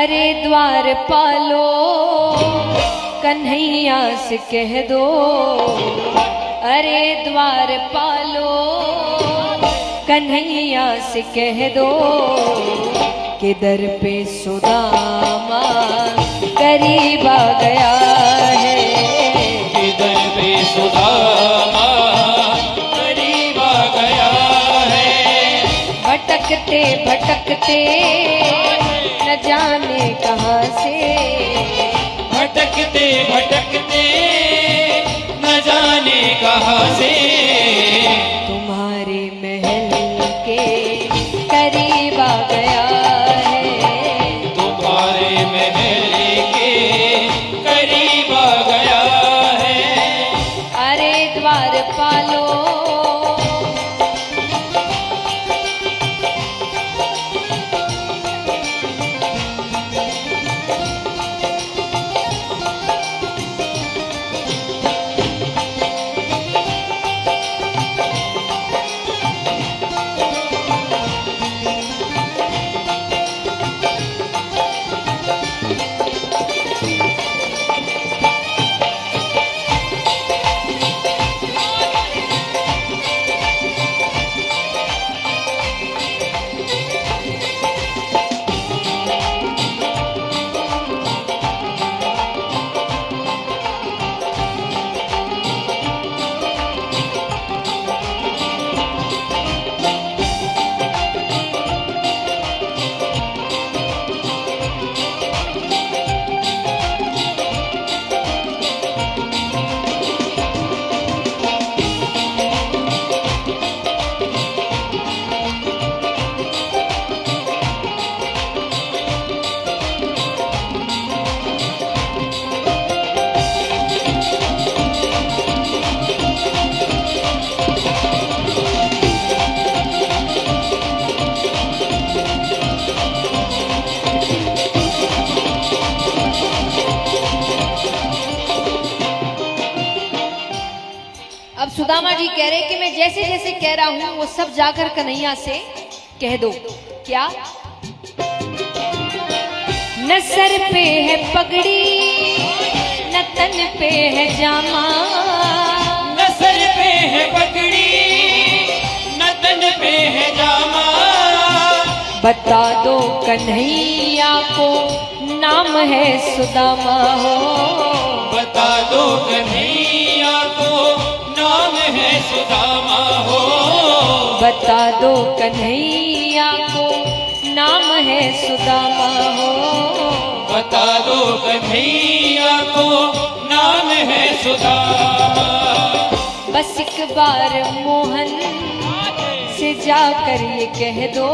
अरे द्वार पालो कन्हैया से कह दो, अरे द्वार पालो कन्हैया से कह दो कि दर पे सुदामा करीब आ गया है, कि दर पे सुदामा करीब आ गया है। भटकते भटकते न जाने कहाँ से, भटकते भटकते न जाने कहाँ से तुम्हारे महल के करीब आ गया है, तुम्हारे महल के करीब आ गया है। अरे द्वार पालो अब सुदामा जी कह रहे कि मैं जैसे जैसे कह रहा हूं वो सब जाकर कन्हैया से कह दो। क्या? न सर पे है पगड़ी न तन पे है जामा, न सर पे है पगड़ी न तन पे है जामा, बता दो कन्हैया को नाम है सुदामा हो, बता दो कन्हैया को नाम है सुदामा हो, बता दो कन्हैया को नाम है सुदामा हो, बता दो कन्हैया को नाम है सुदामा। बस एक बार मोहन से जाकर ये कह दो,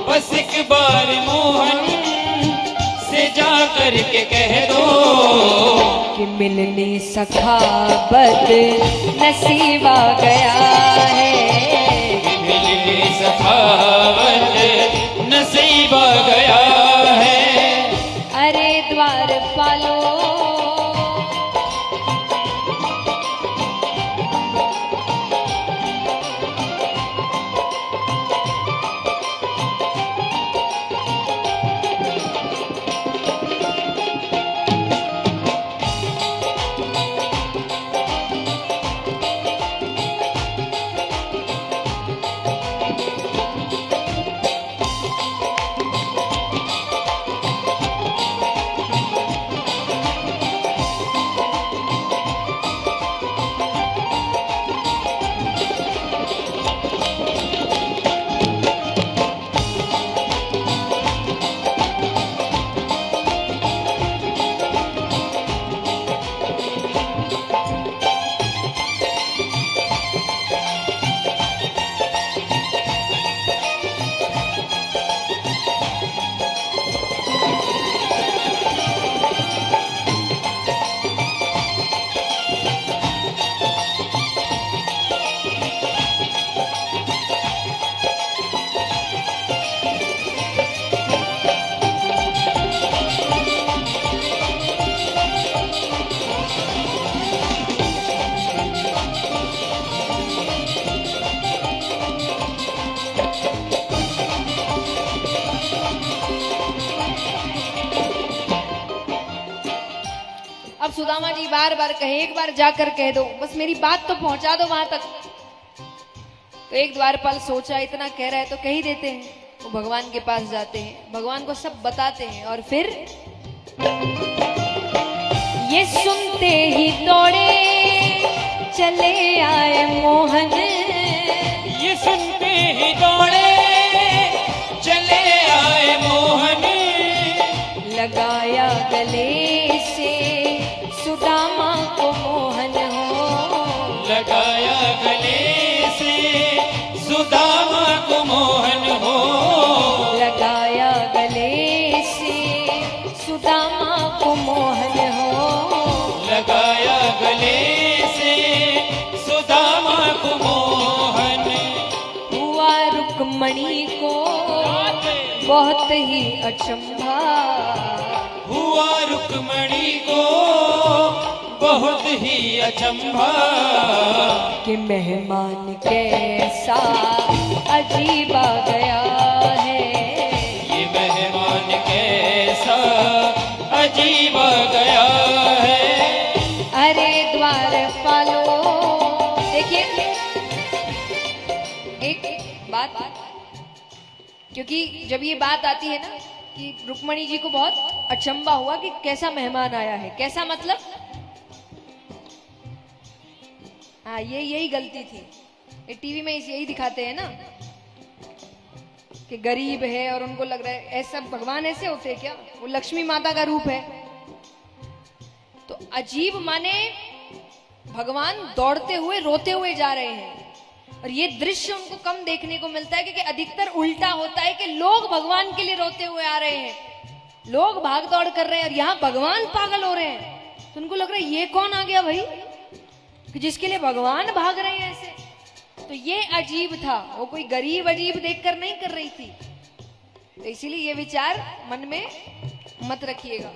बस एक बार मोहन से जाकर के कह दो कि मिलने सखावत नसीब आ गया है, मिलने सखावत नसीब आ गया है। अरे द्वार पालो सुदामा जी बार बार कहे, एक बार जाकर कह दो, बस मेरी बात तो पहुंचा दो वहां तक। तो एक द्वारपाल सोचा इतना कह रहा है तो कह ही देते हैं। वो भगवान के पास जाते हैं, भगवान को सब बताते हैं और फिर ये सुनते ही दौड़े चले आए मोहन। ये सुनते ही दौड़े चले आए मोहन। लगाया गले से सुदामा को मोहन हो। लगाया गले से सुदामा को मोहन हो। लगाया गले से सुदामा को मोहन हो। लगाया गले से सुदामा को मोहन। हुआ रुक्मणी को बहुत ही अचंभा। हुआ रुक्मणी को बहुत ही अचंभा। कि मेहमान कैसा अजीब आ गया है। ये मेहमान कैसा अजीब आ गया है। अरे द्वारपालो, देखिए एक बात, क्योंकि जब ये बात आती है ना कि रुक्मणी जी को बहुत अचंभा हुआ कि कैसा मेहमान आया है। कैसा मतलब, हाँ यही गलती थी। ये टीवी में यही दिखाते हैं ना कि गरीब है और उनको लग रहा है ऐसा भगवान ऐसे होते हैं क्या, वो लक्ष्मी माता का रूप है। तो अजीब माने भगवान दौड़ते हुए रोते हुए जा रहे हैं। और ये दृश्य उनको कम देखने को मिलता है क्योंकि अधिकतर उल्टा होता है कि लोग भगवान के लिए रोते हुए आ रहे हैं, लोग भाग दौड़ कर रहे हैं और यहाँ भगवान पागल हो रहे हैं। तो उनको लग रहा है ये कौन आ गया भाई कि जिसके लिए भगवान भाग रहे हैं ऐसे। तो ये अजीब था, वो कोई गरीब अजीब देखकर नहीं कर रही थी। तो इसीलिए ये विचार मन में मत रखिएगा।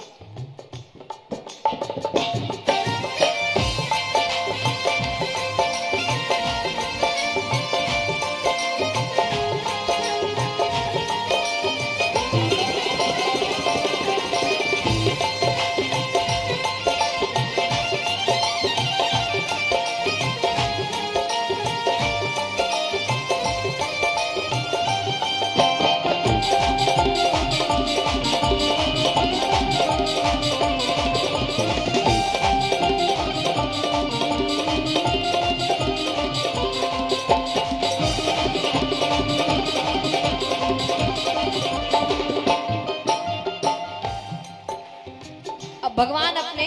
भगवान अपने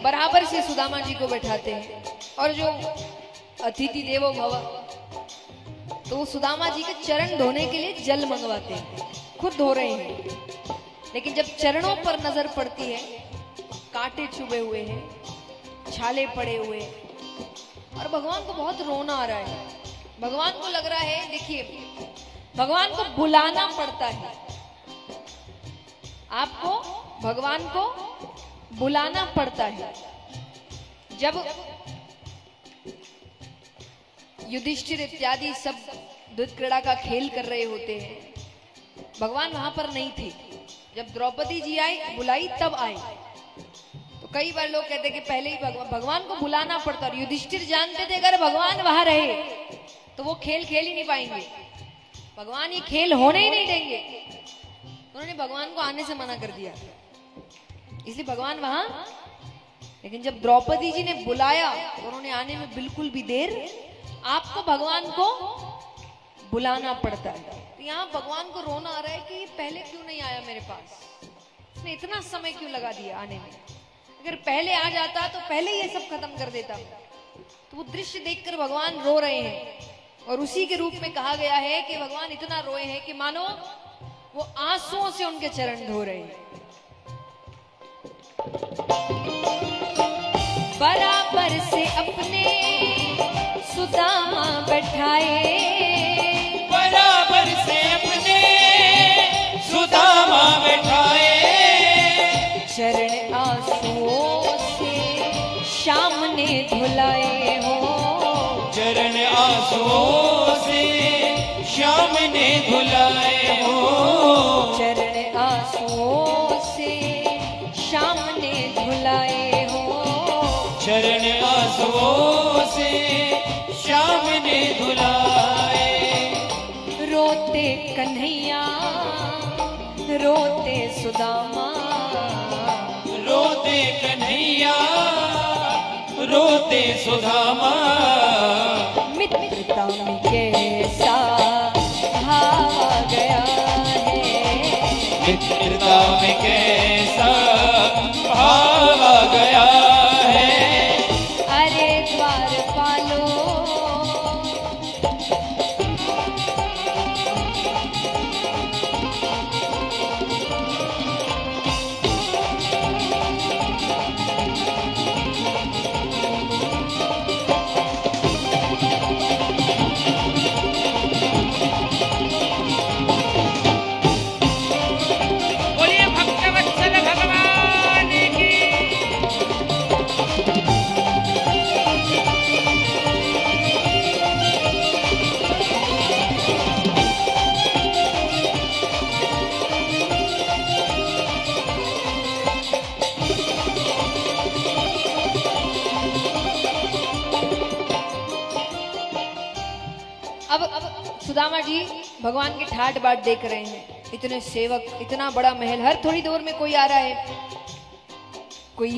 बराबर से सुदामा जी को बैठाते हैं और जो अतिथि देवो भव, तो वो सुदामा जी के चरण धोने के लिए जल मंगवाते हैं। खुद धो रहे हैं, लेकिन जब चरणों पर नजर पड़ती है, कांटे चुभे हुए हैं, छाले पड़े हुए हैं और भगवान को बहुत रोना आ रहा है। भगवान को लग रहा है, देखिए भगवान को बुलाना पड़ता है। आपको भगवान को बुलाना पड़ता है। जब युधिष्ठिर इत्यादि सब दुध क्रीड़ा का खेल कर रहे होते हैं, भगवान वहां पर नहीं थे। जब द्रौपदी जी आई, बुलाई तब आए। तो कई बार लोग कहते कि पहले ही भगवान को बुलाना पड़ता। और युधिष्ठिर जानते थे अगर भगवान वहां रहे तो वो खेल खेल ही नहीं पाएंगे, भगवान ये खेल होने ही नहीं देंगे। उन्होंने भगवान को आने से मना कर दिया, इसलिए भगवान वहां। लेकिन जब द्रौपदी जी ने बुलाया तो उन्होंने आने में बिल्कुल भी देर। आपको भगवान को बुलाना पड़ता है। तो यहाँ भगवान को रोना आ रहा है कि पहले क्यों नहीं आया मेरे पास, इसने इतना समय क्यों लगा दिया आने में। अगर पहले आ जाता तो पहले ये सब खत्म कर देता। तो वो दृश्य देखकर भगवान रो रहे हैं। और उसी के रूप में कहा गया है कि भगवान इतना रोए हैं कि मानो वो आंसुओं से उनके चरण धो रहे हैं। बराबर से अपने सुदामा बैठाए, बराबर से अपने सुदामा बैठाए। चरण आंसुओं से श्याम ने धुलाए हो। चरण आंसुओं से श्याम ने धुलाए हो। चरण आंसुओं से श्याम ने धुलाए हो। से श्याम ने धुलाए। रोते कन्हैया रोते सुदामा, रोते कन्हैया रोते सुदामा, मित्रता में कैसा भाव आ गया है, मित्रता में कैसा भाव आ गया है। अरे द्वारपालो बोलिए भक्तवत्सल भगवान की। अब सुदामा जी भगवान की ठाट बाट देख रहे हैं, इतने सेवक, इतना बड़ा महल, हर थोड़ी देर में कोई आ रहा है, कोई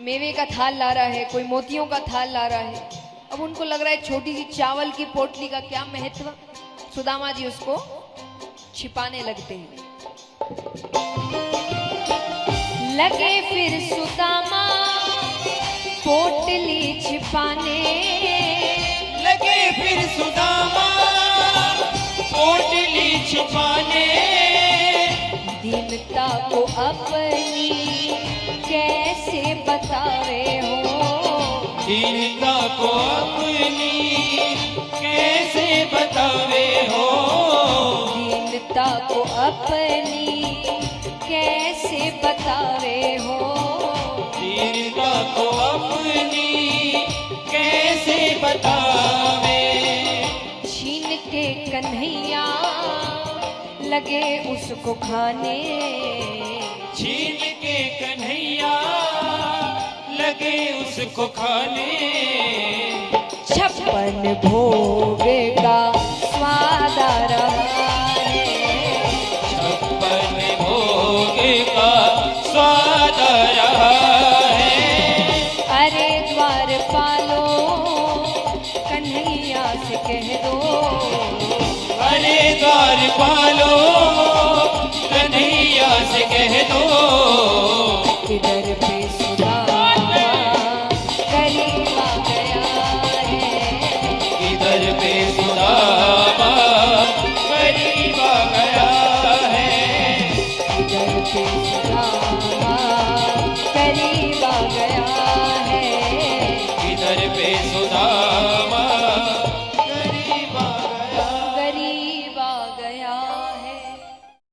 मेवे का थाल ला रहा है, कोई मोतियों का थाल ला रहा है। अब उनको लग रहा है छोटी सी चावल की पोटली का क्या महत्व, सुदामा जी उसको छिपाने लगते हैं। लगे फिर सुदामा पोटली छिपाने, लगे फिर सुदामा पोटली छिपाने, दीनता को अपनी कैसे बतावे हो, दीनता को अपनी कैसे बतावे हो, दीनता को अपनी कैसे बतावे हो, दीनता को अपनी कैसे बतावे। छीन के कन्हैया लगे उसको खाने, छीन के कन्हैया लगे उसको खाने, 56 भोग का स्वाद आ रहा है, 56 भोग का स्वाद आ रहा है। अरे द्वारपालो कन्हैया से कह दो, अरे द्वारपालो कन्हैया से कह दो, किधर पे सुदामा करीब आ गया है, इधर पे सुदामा करीब आ गया है, किधर पे सुदामा करीब आ गया है, इधर पे सुदामा